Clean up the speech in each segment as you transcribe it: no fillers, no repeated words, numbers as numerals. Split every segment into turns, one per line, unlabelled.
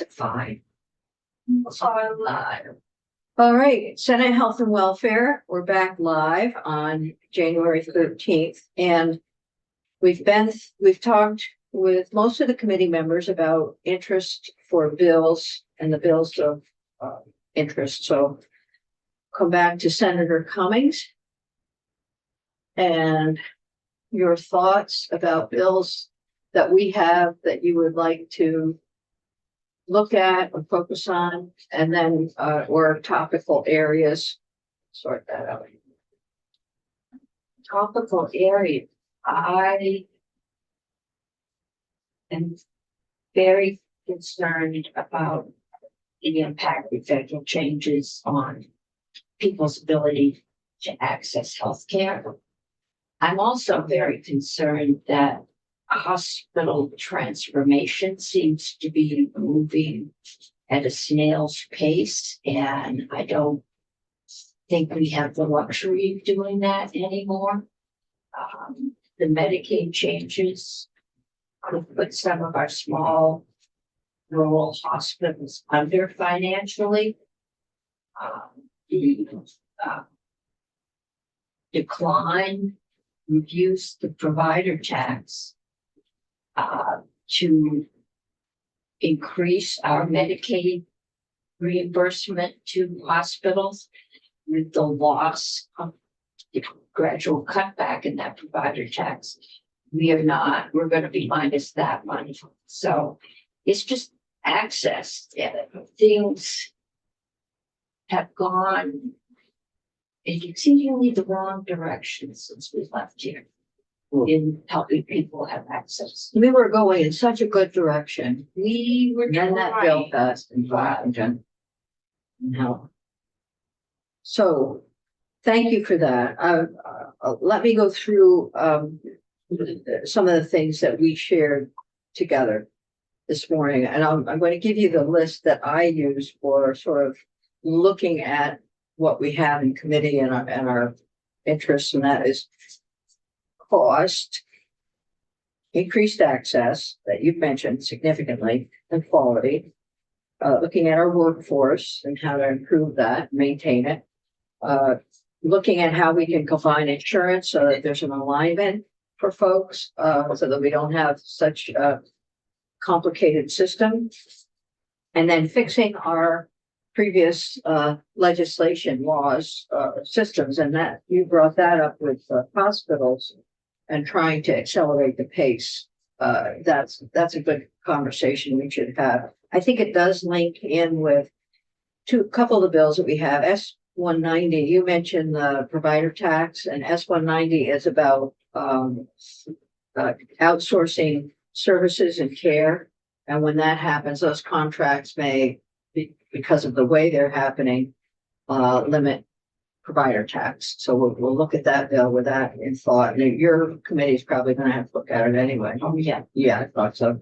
to 5. Are live.
All right, Senate Health and Welfare, we're back live on January 13th. And we've talked with most of the committee members about interest for bills and the bills of interest. So come back to Senator Cummings and your thoughts about bills that we have that you would like to look at or focus on, and then or topical areas. Sort that out.
Topical area. I am very concerned about the impact of federal changes on people's ability to access health care. I'm also very concerned that hospital transformation seems to be moving at a snail's pace, and I don't think we have the luxury of doing that anymore. The Medicaid changes could put some of our small rural hospitals under financially. The decline reviews the provider tax to increase our Medicaid reimbursement to hospitals with the loss of the gradual cutback in that provider tax. We're going to be minus that money. So it's just access. Things have gone in exceedingly the wrong direction since we left here in helping people have access.
We were going in such a good direction.
We were
And then that bill passed in Washington. No. So thank you for that. Let me go through some of the things that we shared together this morning. And I'm going to give you the list that I use for sort of looking at what we have in committee and our interests, and that is cost, increased access that you've mentioned significantly, and quality, looking at our workforce and how to improve that, maintain it, looking at how we can combine insurance so that there's an alignment for folks, so that we don't have such a complicated system, and then fixing our previous legislation, laws, systems, and that you brought that up with hospitals and trying to accelerate the pace. That's a good conversation we should have. I think it does link in with a couple of the bills that we have. S-190, you mentioned the provider tax, and S-190 is about outsourcing services and care. And when that happens, those contracts may, because of the way they're happening, limit provider tax. So we'll look at that bill with that in thought. And your committee is probably going to have to look at it anyway.
Oh, yeah.
Yeah, I thought so.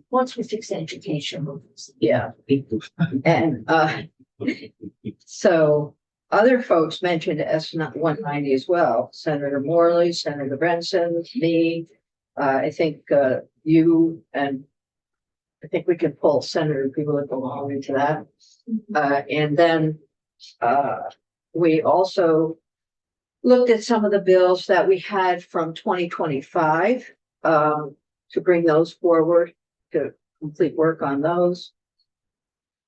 Once we fix education.
Yeah. And so other folks mentioned S-190 as well. Senator Morley, Senator Benson, me. I think you, and I think we can pull Senator people along into that. And then we also looked at some of the bills that we had from 2025 to bring those forward, to complete work on those.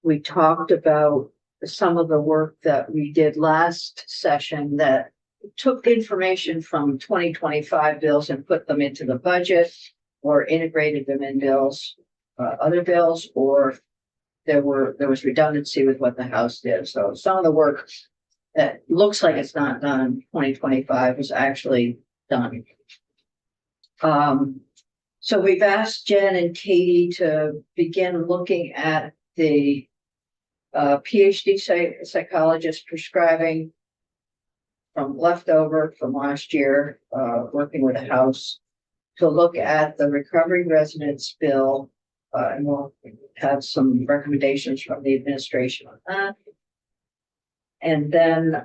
We talked about some of the work that we did last session that took information from 2025 bills and put them into the budget, or integrated them in bills, other bills, or there was redundancy with what the House did. So some of the work that looks like it's not done in 2025 was actually done. So we've asked Jen and Katie to begin looking at the PhD psychologist prescribing from leftover from last year, working with the House, to look at the recovery residence bill, and we'll have some recommendations from the administration on that. And then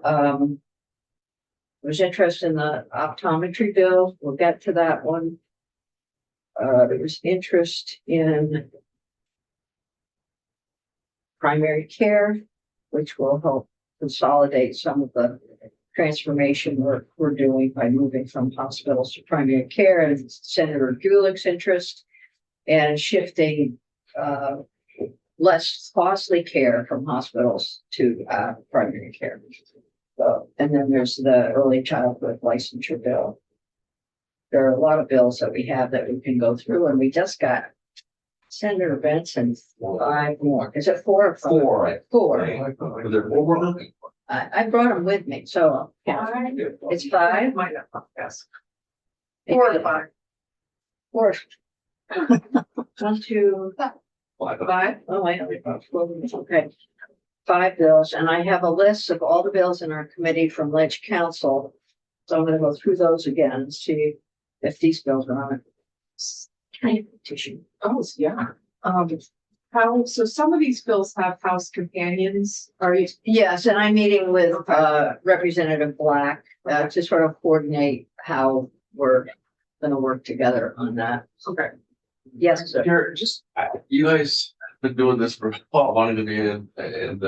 there's interest in the optometry bill. We'll get to that one. There was interest in primary care, which will help consolidate some of the transformation we're doing by moving from hospitals to primary care, and Senator Gulick's interest, and shifting less costly care from hospitals to primary care. So, and then there's the early childhood licensure bill. There are a lot of bills that we have that we can go through, and we just got Senator Benson 5 more. Is it 4 or 5?
4.
4.
Are there more?
I brought them with me, so it's 5.
Might not, yes.
4
4 or 5.
4.
1, 2, 5.
Oh, I only brought 4. Okay. 5 bills, and I have a list of all the bills in our committee from Ledge Council. So I'm gonna go through those again and see if these bills are on it. Kind of petition.
Oh, yeah. How, so some of these bills have house companions. Are you,
Yes, and I'm meeting with Representative Black to sort of coordinate how we're gonna work together on that.
okay.
Yes, sir.
Here, just, you guys have been doing this for a while, wanting to be in, and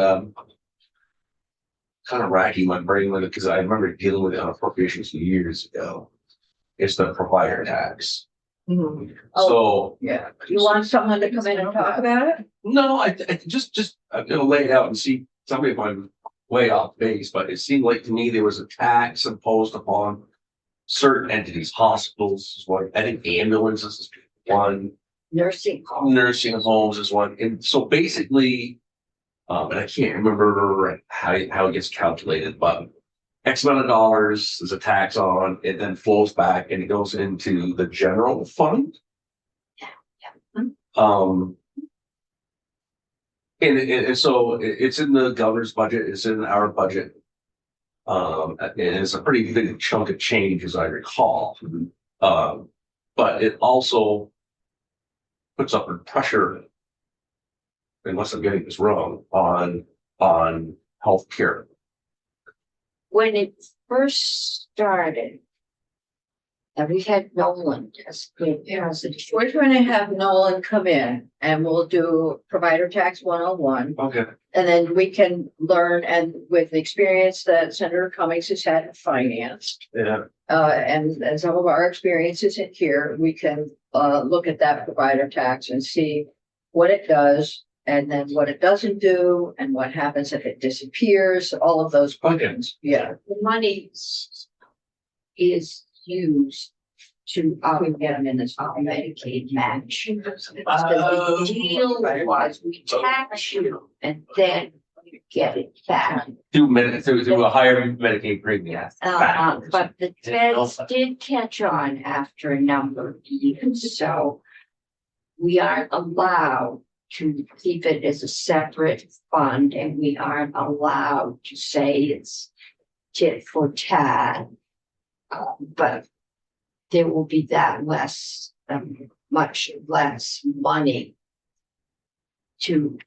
kind of racking my brain with it, because I remember dealing with it on appropriations years ago. It's the provider tax.
Mhm.
So,
Yeah. You want someone to come in and talk about it?
no, I just, I'm gonna lay it out and see, tell me if I'm way off base, but it seemed like to me there was a tax imposed upon certain entities, hospitals is one, I think ambulances is one,
Nursing home.
nursing homes is one, and so basically, and I can't remember how it gets calculated, but X amount of dollars is a tax on, it then flows back and it goes into the general fund. Um. And so it's in the governor's budget, it's in our budget. And it's a pretty big chunk of change, as I recall. But it also puts upward pressure, unless I'm getting this wrong, on healthcare.
When it first started, and we had Nolan as good president.
We're going to have Nolan come in and we'll do provider tax 101.
Okay.
And then we can learn, and with the experience that Senator Cummings has had in finance,
Yeah.
and some of our experiences in here, we can look at that provider tax and see what it does, and then what it doesn't do, and what happens if it disappears, all of those questions. Yeah.
The money is used to
Get them in this.
Medicaid match. The deal was we tax you and then you get it back.
Through a higher Medicaid premium.
But the feds did catch on after a number of years, so we aren't allowed to keep it as a separate fund, and we aren't allowed to say it's tit for tat. But there will be that less, much less money to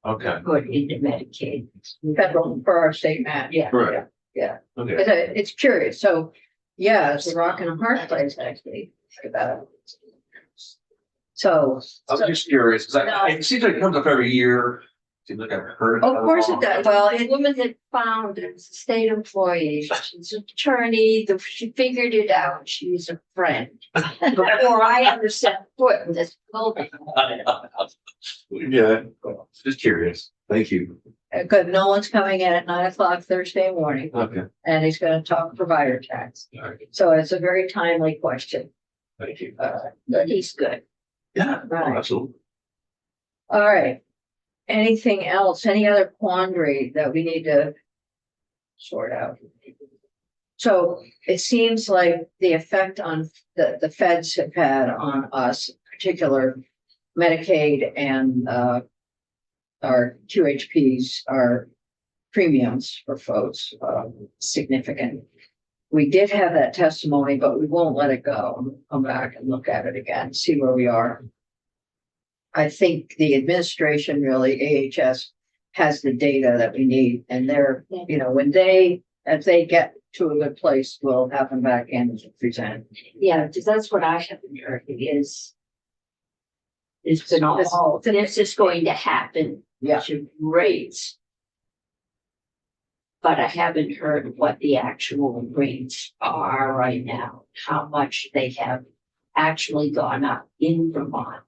Okay,
put into Medicaid.
Federal for our state match.
Yeah.
right,
Yeah.
okay.
It's curious. So, yeah, it's a rock and a hard place actually. Think about it. So,
I was just curious, because it seems like it comes up every year. Seems like I've heard.
of course it does. Well,
The woman that found it was a state employee, she's an attorney, she figured it out, she was a friend. Before I ever set foot in this building.
Yeah, just curious. Thank you.
because no one's coming in at 9 o'clock Thursday morning,
Okay,
and he's gonna talk provider tax.
all right,
So it's a very timely question.
thank you.
But he's good.
Yeah,
Right.
absolutely.
All right. Anything else? Any other quandary that we need to sort out? So it seems like the effect on the feds have had on us, particular Medicaid and our QHPs, our premiums for folks, significant. We did have that testimony, but we won't let it go. Come back and look at it again, see where we are. I think the administration, really, AHS, has the data that we need, and they're, you know, as they get to a good place, we'll have them back in and present.
Yeah, because that's what I haven't heard is. It's been all, this is going to happen
Yeah.
should raise. But I haven't heard what the actual rates are right now, how much they have actually gone up in Vermont.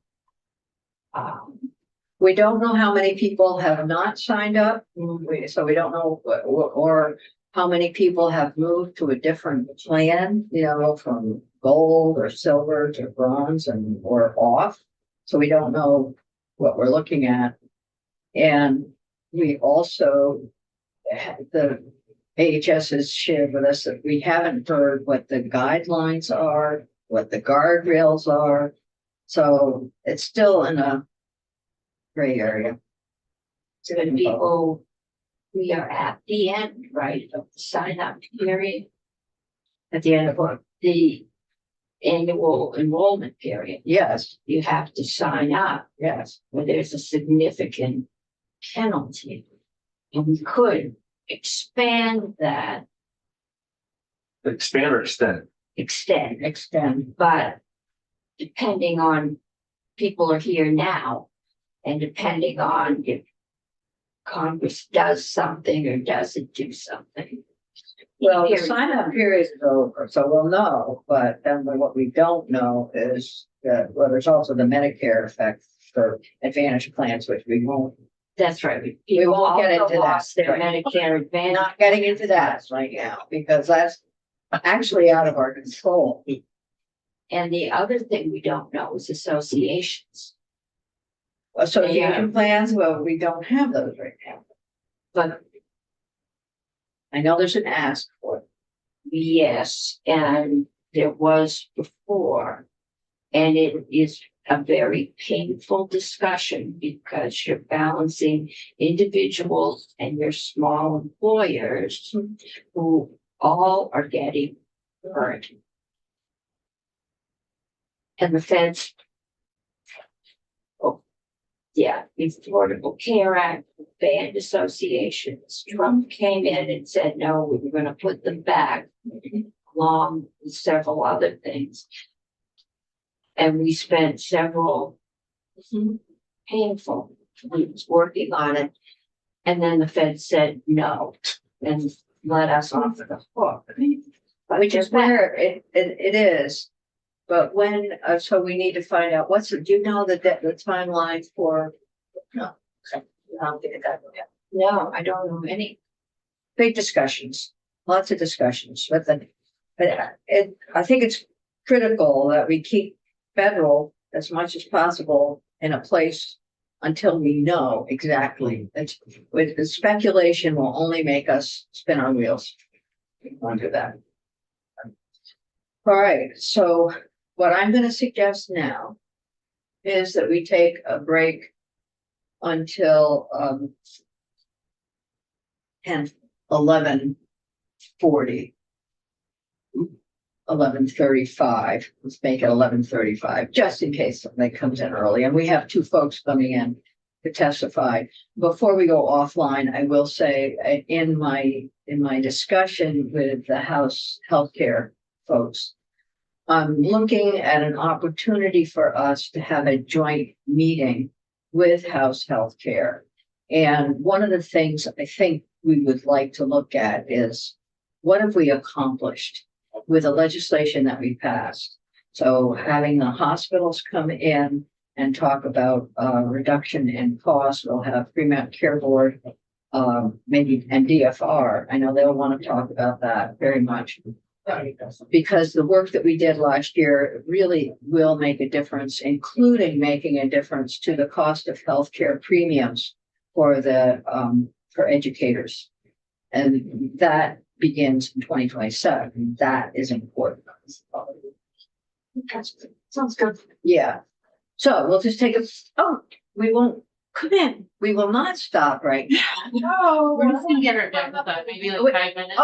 We don't know how many people have not signed up, so we don't know, or how many people have moved to a different plan, from gold or silver to bronze or off. So we don't know what we're looking at. And we also, the AHS has shared with us that we haven't heard what the guidelines are, what the guardrails are. So it's still in a gray area.
So the people, we are at the end, right, of the sign up period,
At the end of
the annual enrollment period.
yes,
You have to sign up,
yes.
where there's a significant penalty. And we could expand that,
Expand or extend?
Extend.
but depending on people are here now, and depending on if Congress does something or doesn't do something.
Well, the
Period.
sign up period is over, so we'll know, but then what we don't know is that, well, there's also the Medicare effect for Advantage plans, which we won't,
That's right.
We won't get
People
into that,
lost their
right.
Medicare Advantage.
not getting into that right now, because that's actually out of our control.
And the other thing we don't know is associations.
Association plans, well, we don't have those right now.
But
I know there's an ask for it.
yes, and there was before. And it is a very painful discussion because you're balancing individuals and your small employers who all are getting hurt. And the feds. Oh, yeah, the Affordable Care Act banned associations. Trump came in and said, no, we were gonna put them back, along with several other things. And we spent several painful weeks working on it. And then the Fed said no and let us off the hook. But
Which is
they're back.
where it is. But when, so we need to find out, do you know the timeline for? No. Okay. I don't think that yet.
No, I don't know any.
Big discussions, lots of discussions, but I think it's critical that we keep federal as much as possible in a place until we know exactly. With the speculation will only make us spin our wheels. We won't do that. All right, so what I'm gonna suggest now is that we take a break until 11:40. 11:35, let's make it 11:35, just in case somebody comes in early, and we have two folks coming in to testify. Before we go offline, I will say, in my discussion with the House Healthcare folks, I'm looking at an opportunity for us to have a joint meeting with House Healthcare. And one of the things I think we would like to look at is, what have we accomplished with the legislation that we passed? So having the hospitals come in and talk about reduction in cost, we'll have Fremont Care Board, maybe, and DFR. I know they'll want to talk about that very much. Because the work that we did last year really will make a difference, including making a difference to the cost of healthcare premiums for for educators. And that begins in 2027. That is important.
Sounds good.
Yeah. So we'll just take we won't come in. We will not stop right now.
No,
We're just gonna get her done with that, maybe like 5 minutes.